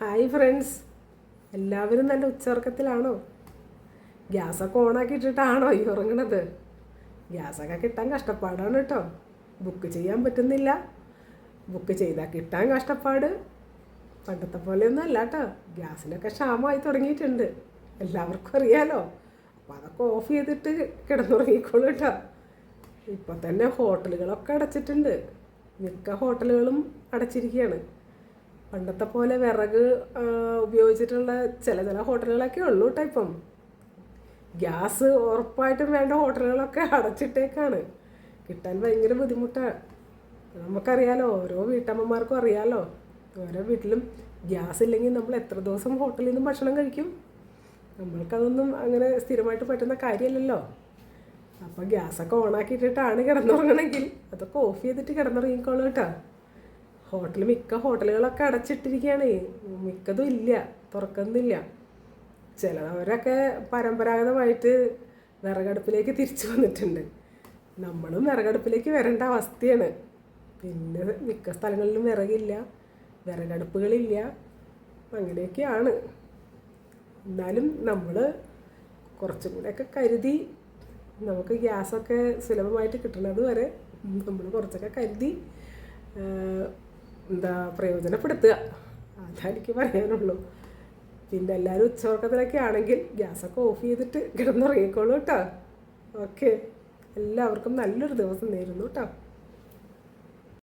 Hi friends, എല്ലാവരും നല്ല ഉച്ചർക്കത്തിലാണോ? ഗ്യാസൊക്കെ ഓണാക്കിയിട്ടിട്ടാണോ ഈ ഉറങ്ങണത്? ഗ്യാസൊക്കെ കിട്ടാൻ കഷ്ടപ്പാടാണ് കേട്ടോ. ബുക്ക് ചെയ്യാൻ പറ്റുന്നില്ല. ബുക്ക് ചെയ്താൽ കിട്ടാൻ കഷ്ടപ്പാട്. പണ്ടത്തെ പോലെയൊന്നും അല്ല കേട്ടോ. ഗ്യാസിനൊക്കെ ക്ഷാമമായി തുടങ്ങിയിട്ടുണ്ട്, എല്ലാവർക്കും അറിയാലോ. അപ്പോൾ അതൊക്കെ ഓഫ് ചെയ്തിട്ട് കിടന്നുറങ്ങിക്കോളൂ കേട്ടോ. ഇപ്പം തന്നെ ഹോട്ടലുകളൊക്കെ അടച്ചിട്ടുണ്ട്. മിക്ക ഹോട്ടലുകളും അടച്ചിരിക്കുകയാണ്. പണ്ടത്തെ പോലെ വിറക് ഉപയോഗിച്ചിട്ടുള്ള ചില ഹോട്ടലുകളൊക്കെ ഉള്ളൂ കേട്ടോ. ഇപ്പം ഗ്യാസ് ഉറപ്പായിട്ടും വേണ്ട ഹോട്ടലുകളൊക്കെ അടച്ചിട്ടേക്കാണ്. കിട്ടാൻ ഭയങ്കര ബുദ്ധിമുട്ടാണ്. നമുക്കറിയാലോ, ഓരോ വീട്ടമ്മമാർക്കും അറിയാലോ, ഓരോ വീട്ടിലും ഗ്യാസ് ഇല്ലെങ്കിൽ നമ്മൾ എത്ര ദിവസം ഹോട്ടലിൽ നിന്നും ഭക്ഷണം കഴിക്കും? നമ്മൾക്കതൊന്നും അങ്ങനെ സ്ഥിരമായിട്ട് പറ്റുന്ന കാര്യമല്ലല്ലോ. അപ്പോൾ ഗ്യാസൊക്കെ ഓണാക്കിയിട്ടിട്ടാണ് കിടന്നുറങ്ങണമെങ്കിൽ അതൊക്കെ ഓഫ് ചെയ്തിട്ട് കിടന്നുറങ്ങിക്കോളൂ കേട്ടോ. മിക്ക ഹോട്ടലുകളൊക്കെ അടച്ചിട്ടിരിക്കുകയാണ്. മിക്കതും ഇല്ല, തുറക്കുന്നില്ല. ചിലവരൊക്കെ പരമ്പരാഗതമായിട്ട് വിറകടുപ്പിലേക്ക് തിരിച്ചു വന്നിട്ടുണ്ട്. നമ്മളും വിറകടുപ്പിലേക്ക് വരേണ്ട അവസ്ഥയാണ്. പിന്നെ മിക്ക സ്ഥലങ്ങളിലും വിറകില്ല, വിറകടുപ്പുകളില്ല, അങ്ങനെയൊക്കെയാണ്. എന്നാലും നമ്മൾ കുറച്ചും കൂടെയൊക്കെ കരുതി, നമുക്ക് ഗ്യാസൊക്കെ സുലഭമായിട്ട് കിട്ടുന്നത് വരെ നമ്മൾ കുറച്ചൊക്കെ കരുതി പ്രയോജനപ്പെടുത്തുക. അതെനിക്ക് പറയാനുള്ളൂ. പിന്നെ എല്ലാവരും ഉച്ചവർക്കത്തിലൊക്കെ ആണെങ്കിൽ ഗ്യാസൊക്കെ ഓഫ് ചെയ്തിട്ട് കിടന്നുറങ്ങിക്കോളൂ കേട്ടോ. ഓക്കെ, എല്ലാവർക്കും നല്ലൊരു ദിവസം നേരുന്നു കേട്ടോ.